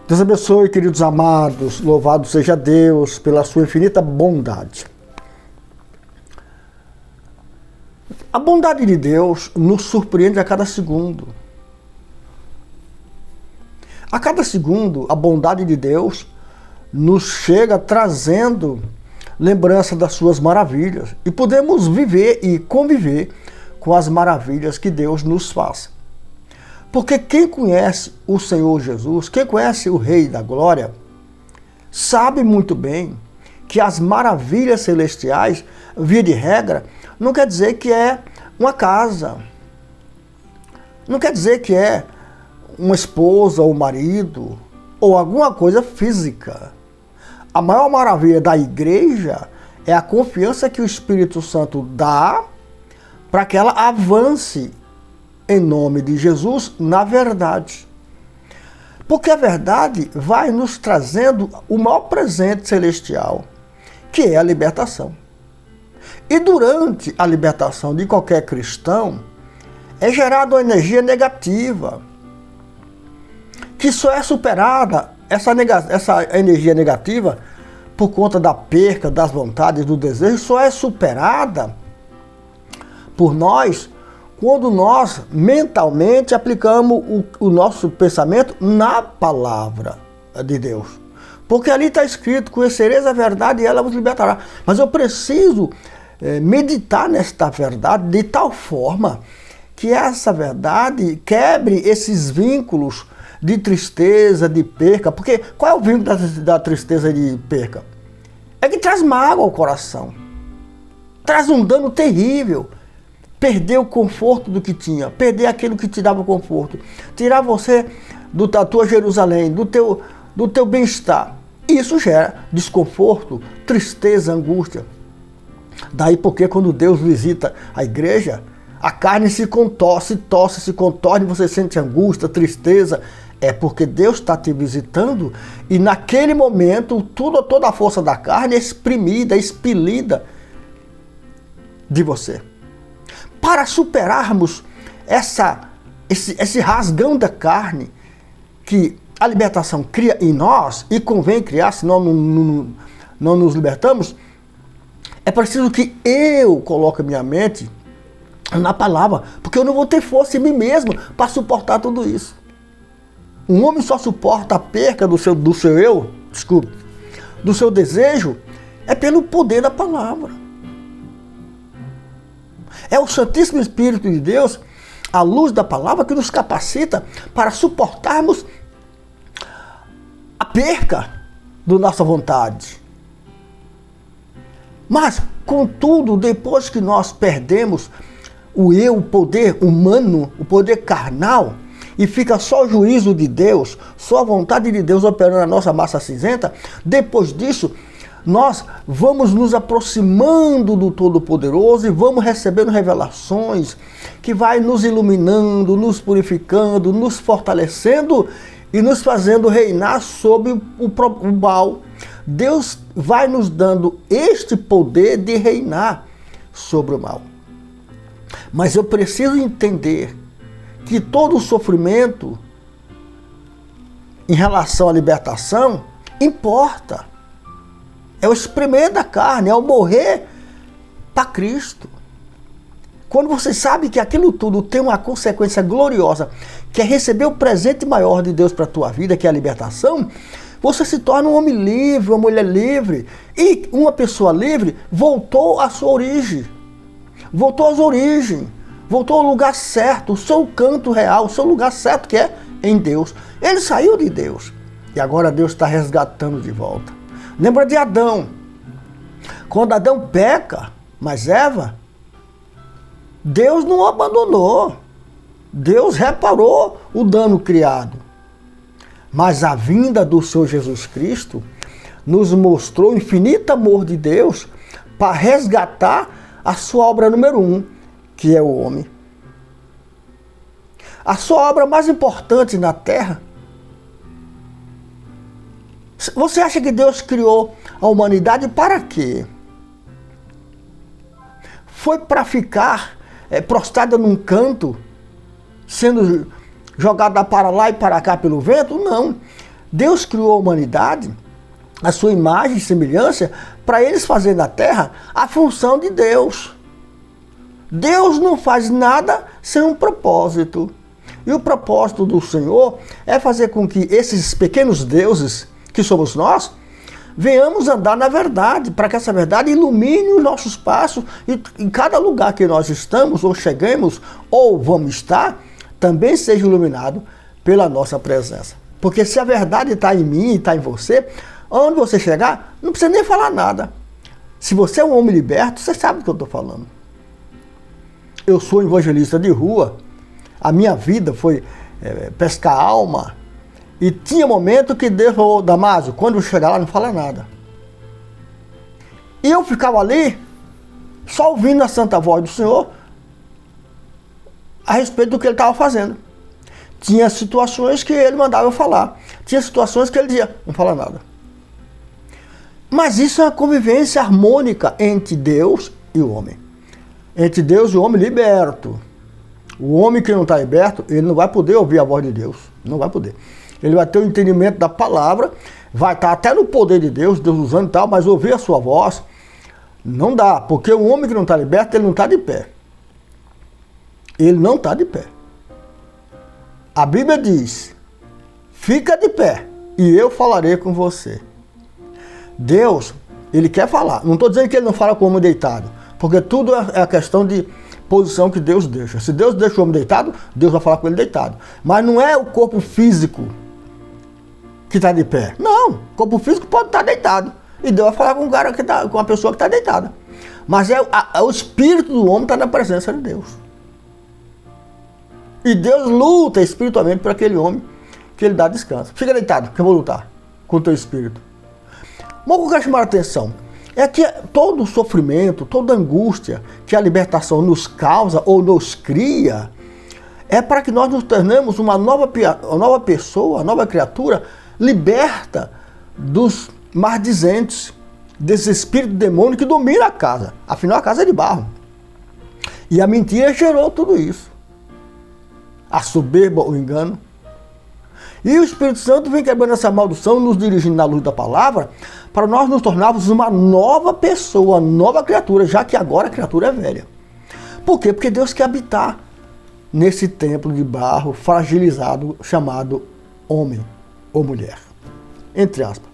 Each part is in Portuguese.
Deus abençoe, queridos amados. Louvado seja Deus pela sua infinita bondade. A bondade de Deus nos surpreende a cada segundo. A cada segundo, a bondade de Deus nos chega trazendo lembrança das suas maravilhas. E podemos viver e conviver com as maravilhas que Deus nos faz. Porque quem conhece o Senhor Jesus, quem conhece o Rei da Glória, sabe muito bem que as maravilhas celestiais, via de regra, não quer dizer que é uma casa, não quer dizer que é uma esposa ou marido, ou alguma coisa física. A maior maravilha da igreja é a confiança que o Espírito Santo dá para que ela avance em nome de Jesus na verdade. Porque a verdade vai nos trazendo o maior presente celestial, que é a libertação. E durante a libertação de qualquer cristão, é gerada uma energia negativa, que só é superada, essa energia negativa, por conta da perca das vontades, do desejo, só é superada por nós quando nós mentalmente aplicamos o nosso pensamento na palavra de Deus. Porque ali está escrito, conhecereis a verdade e ela vos libertará. Mas eu preciso meditar nesta verdade de tal forma que essa verdade quebre esses vínculos de tristeza, de perca. Porque qual é o vínculo da tristeza e de perca? É que traz mágoa ao coração. Traz um dano terrível. Perder o conforto do que tinha, perder aquilo que te dava conforto, tirar você da tua Jerusalém, do teu bem-estar. Isso gera desconforto, tristeza, angústia. Daí porque quando Deus visita a igreja, a carne se contorce, se contorce, você sente angústia, tristeza. É porque Deus está te visitando e naquele momento toda a força da carne é exprimida, expelida de você. Para superarmos esse rasgão da carne que a libertação cria em nós, e convém criar, senão não nos libertamos, é preciso que eu coloque minha mente na palavra, porque eu não vou ter força em mim mesmo para suportar tudo isso. Um homem só suporta a perca do seu desejo, é pelo poder da palavra. É o Santíssimo Espírito de Deus, a luz da palavra, que nos capacita para suportarmos a perca da nossa vontade. Mas, contudo, depois que nós perdemos o poder humano, o poder carnal, e fica só o juízo de Deus, só a vontade de Deus operando na nossa massa cinzenta, depois disso, nós vamos nos aproximando do Todo-Poderoso e vamos recebendo revelações que vai nos iluminando, nos purificando, nos fortalecendo e nos fazendo reinar sobre o mal. Deus vai nos dando este poder de reinar sobre o mal. Mas eu preciso entender que todo o sofrimento em relação à libertação importa. É o espremer da carne, é o morrer para Cristo. Quando você sabe que aquilo tudo tem uma consequência gloriosa, que é receber o presente maior de Deus para a tua vida, que é a libertação, você se torna um homem livre, uma mulher livre. E uma pessoa livre voltou à sua origem. Voltou às origens. Voltou ao lugar certo, o seu canto real, o seu lugar certo, que é em Deus. Ele saiu de Deus. E agora Deus está resgatando de volta. Lembra de Adão. Quando Adão peca, mas Eva, Deus não o abandonou. Deus reparou o dano criado. Mas a vinda do Senhor Jesus Cristo nos mostrou o infinito amor de Deus para resgatar a sua obra número 1, que é o homem. A sua obra mais importante na terra. Você acha que Deus criou a humanidade para quê? Foi para ficar prostrada num canto, sendo jogada para lá e para cá pelo vento? Não. Deus criou a humanidade, a sua imagem e semelhança, para eles fazerem na terra a função de Deus. Deus não faz nada sem um propósito. E o propósito do Senhor é fazer com que esses pequenos deuses, que somos nós, venhamos andar na verdade, para que essa verdade ilumine os nossos passos e em cada lugar que nós estamos, ou chegamos, ou vamos estar, também seja iluminado pela nossa presença. Porque se a verdade está em mim e está em você, onde você chegar, não precisa nem falar nada. Se você é um homem liberto, você sabe do que eu estou falando. Eu sou evangelista de rua, a minha vida foi pescar alma, e tinha momento que Deus falou, Damásio, quando eu chegar lá não fala nada. E eu ficava ali, só ouvindo a santa voz do Senhor, a respeito do que ele estava fazendo. Tinha situações que ele mandava eu falar, tinha situações que ele dizia, não fala nada. Mas isso é uma convivência harmônica entre Deus e o homem. Entre Deus e o homem liberto. O homem que não está liberto, ele não vai poder ouvir a voz de Deus. Não vai poder. Ele vai ter o entendimento da palavra, vai estar até no poder de Deus, Deus usando e tal, mas ouvir a sua voz, não dá. Porque o homem que não está liberto, ele não está de pé. Ele não está de pé. A Bíblia diz, fica de pé e eu falarei com você. Deus, ele quer falar. Não estou dizendo que ele não fala com o homem deitado, porque tudo é a questão de posição que Deus deixa. Se Deus deixa o homem deitado, Deus vai falar com ele deitado. Mas não é o corpo físico que está de pé. Não, o corpo físico pode estar deitado. E Deus vai falar com um cara que tá, com uma pessoa que está deitada. Mas o espírito do homem está na presença de Deus. E Deus luta espiritualmente para aquele homem que ele dá descanso. Fica deitado, que eu vou lutar com o teu espírito. Mas o que eu quero chamar a atenção é que todo o sofrimento, toda a angústia que a libertação nos causa ou nos cria, é para que nós nos tornemos uma nova pessoa, uma nova criatura, liberta dos maldizentes, desse espírito demônio que domina a casa. Afinal, a casa é de barro. E a mentira gerou tudo isso. A soberba, o engano. E o Espírito Santo vem quebrando essa maldição, nos dirigindo na luz da palavra, para nós nos tornarmos uma nova pessoa, nova criatura, já que agora a criatura é velha. Por quê? Porque Deus quer habitar nesse templo de barro fragilizado, chamado homem ou mulher. Entre aspas.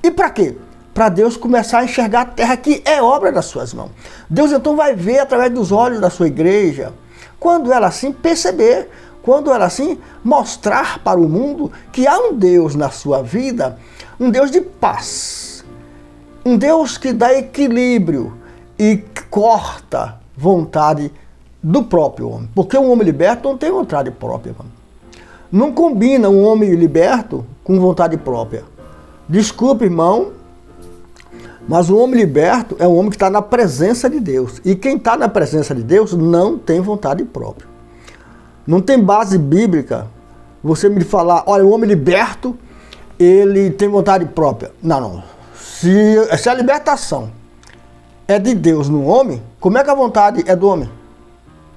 E para quê? Para Deus começar a enxergar a terra que é obra das suas mãos. Deus então vai ver através dos olhos da sua igreja, quando ela assim perceber, quando ela assim mostrar para o mundo que há um Deus na sua vida, um Deus de paz, um Deus que dá equilíbrio e corta vontade do próprio homem. Porque um homem liberto não tem vontade própria, mano. Não combina um homem liberto com vontade própria. Desculpe, irmão, mas o homem liberto é um homem que está na presença de Deus. E quem está na presença de Deus não tem vontade própria. Não tem base bíblica você me falar, olha, o homem liberto, ele tem vontade própria. Não, não. Se a libertação é de Deus no homem, como é que a vontade é do homem?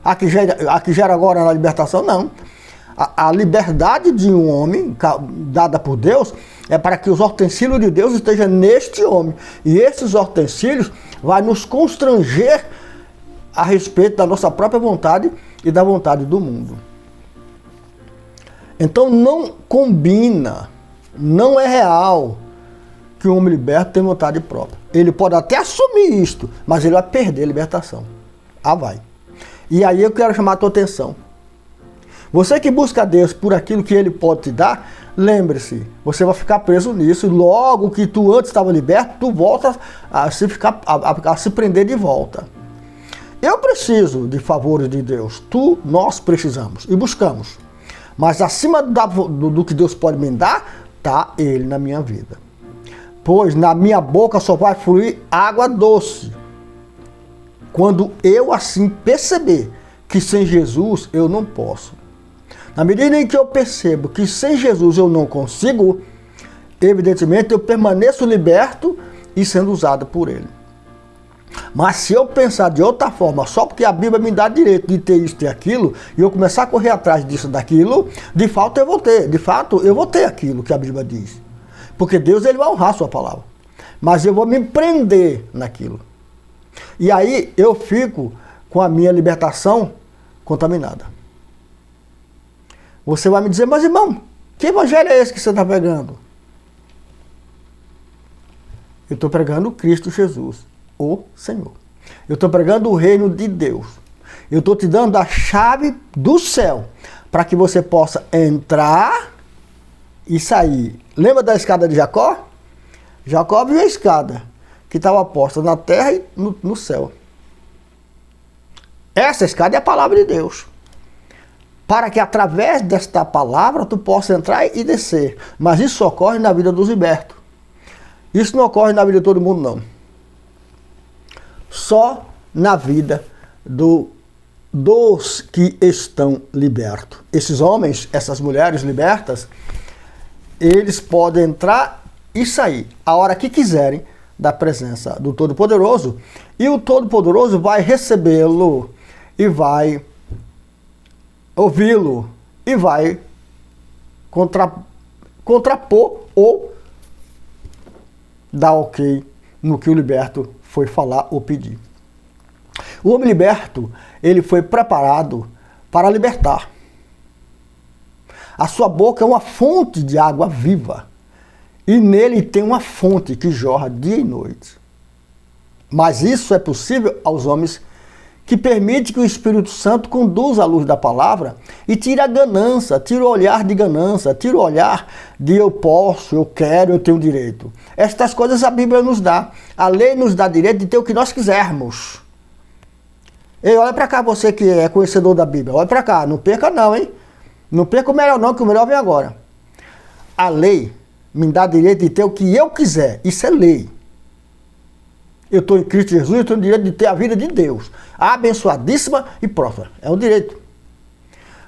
A que gera agora na libertação? Não. A liberdade de um homem, dada por Deus, é para que os utensílios de Deus estejam neste homem. E esses utensílios vão nos constranger a respeito da nossa própria vontade e da vontade do mundo. Então não combina, não é real que o homem liberto tem vontade própria. Ele pode até assumir isto, mas ele vai perder a libertação. Ah, vai. E aí eu quero chamar a tua atenção. Você que busca a Deus por aquilo que Ele pode te dar, lembre-se, você vai ficar preso nisso. E logo que tu antes estava liberto, tu volta a se prender de volta. Eu preciso de favores de Deus. Nós precisamos e buscamos. Mas acima do que Deus pode me dar, está Ele na minha vida. Pois na minha boca só vai fluir água doce. Quando eu assim perceber que sem Jesus eu não posso. Na medida em que eu percebo que sem Jesus eu não consigo, evidentemente eu permaneço liberto e sendo usado por Ele. Mas se eu pensar de outra forma, só porque a Bíblia me dá direito de ter isso e aquilo, e eu começar a correr atrás disso e daquilo, de fato eu vou ter. De fato, eu vou ter aquilo que a Bíblia diz. Porque Deus, ele vai honrar a sua palavra. Mas eu vou me prender naquilo. E aí eu fico com a minha libertação contaminada. Você vai me dizer, mas irmão, que evangelho é esse que você está pregando? Eu estou pregando Cristo Jesus, o Senhor. Eu estou pregando o reino de Deus. Eu estou te dando a chave do céu para que você possa entrar e sair. Lembra da escada de Jacó? Jacó viu a escada que estava posta na terra e no céu. Essa escada é a palavra de Deus. Para que através desta palavra tu possa entrar e descer. Mas isso ocorre na vida dos libertos. Isso não ocorre na vida de todo mundo, não. Só na vida dos que estão libertos. Esses homens, essas mulheres libertas, eles podem entrar e sair a hora que quiserem da presença do Todo-Poderoso. E o Todo-Poderoso vai recebê-lo e vai ouvi-lo e vai contrapor ou dar ok no que o liberto foi falar ou pedir. O homem liberto, ele foi preparado para libertar. A sua boca é uma fonte de água viva e nele tem uma fonte que jorra dia e noite. Mas isso é possível aos homens que permite que o Espírito Santo conduza a luz da palavra e tire a ganância, tire o olhar de ganância, tire o olhar de eu posso, eu quero, eu tenho direito. Estas coisas a Bíblia nos dá. A lei nos dá direito de ter o que nós quisermos. Ei, olha para cá você que é conhecedor da Bíblia, olha para cá, não perca não, hein? Não perca o melhor não, que o melhor vem agora. A lei me dá direito de ter o que eu quiser, isso é lei. Eu estou em Cristo Jesus, eu tenho o direito de ter a vida de Deus, abençoadíssima e próspera. É um direito.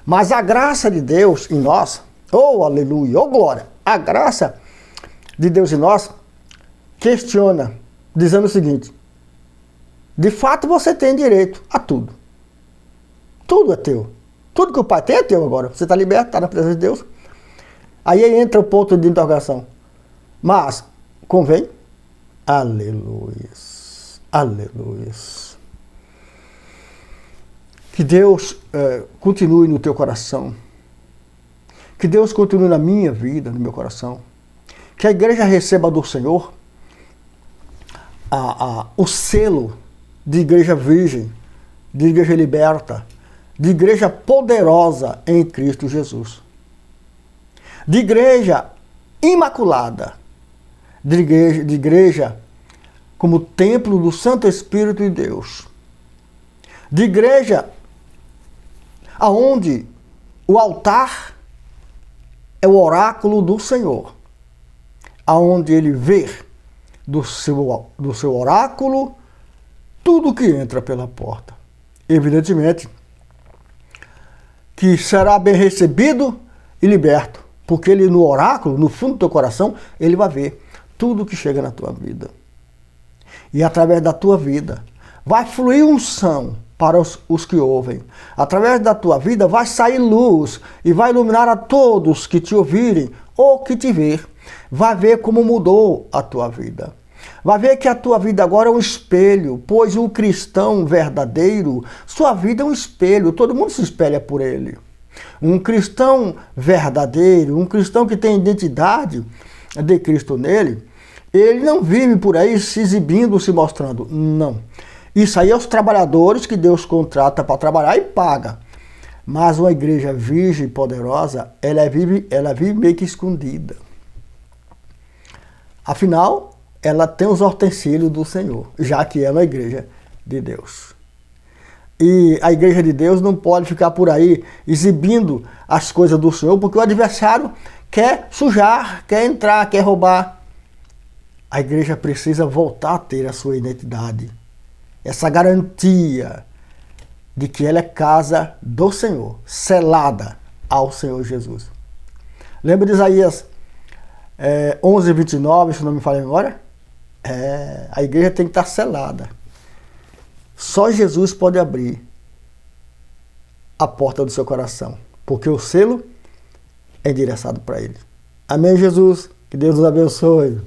Mas a graça de Deus em nós, oh aleluia, oh glória, a graça de Deus em nós questiona, dizendo o seguinte: de fato você tem direito a tudo. Tudo é teu. Tudo que o Pai tem é teu agora. Você está liberto, está na presença de Deus. Aí entra o ponto de interrogação. Mas, convém? Aleluia. Aleluia. Que Deus continue no teu coração. Que Deus continue na minha vida, no meu coração. Que a igreja receba do Senhor o selo de igreja virgem, de igreja liberta, de igreja poderosa em Cristo Jesus. De igreja imaculada, de igreja como templo do Santo Espírito de Deus. De igreja aonde o altar é o oráculo do Senhor. Aonde ele vê do seu oráculo tudo que entra pela porta. Evidentemente que será bem recebido e liberto, porque ele no oráculo, no fundo do teu coração, ele vai ver tudo que chega na tua vida. E através da tua vida vai fluir unção para os que ouvem. Através da tua vida vai sair luz e vai iluminar a todos que te ouvirem ou que te ver. Vai ver como mudou a tua vida. Vai ver que a tua vida agora é um espelho, pois um cristão verdadeiro, sua vida é um espelho, todo mundo se espelha por ele. Um cristão verdadeiro, um cristão que tem identidade de Cristo nele, ele não vive por aí se exibindo, se mostrando. Não. Isso aí é os trabalhadores que Deus contrata para trabalhar e paga. Mas uma igreja virgem e poderosa, ela vive meio que escondida. Afinal, ela tem os utensílios do Senhor, já que ela é a igreja de Deus. E a igreja de Deus não pode ficar por aí exibindo as coisas do Senhor, porque o adversário quer sujar, quer entrar, quer roubar. A igreja precisa voltar a ter a sua identidade, essa garantia de que ela é casa do Senhor, selada ao Senhor Jesus. Lembra de Isaías 11:29, se não me falha agora? A igreja tem que estar selada. Só Jesus pode abrir a porta do seu coração, porque o selo é endereçado para Ele. Amém, Jesus? Que Deus nos abençoe.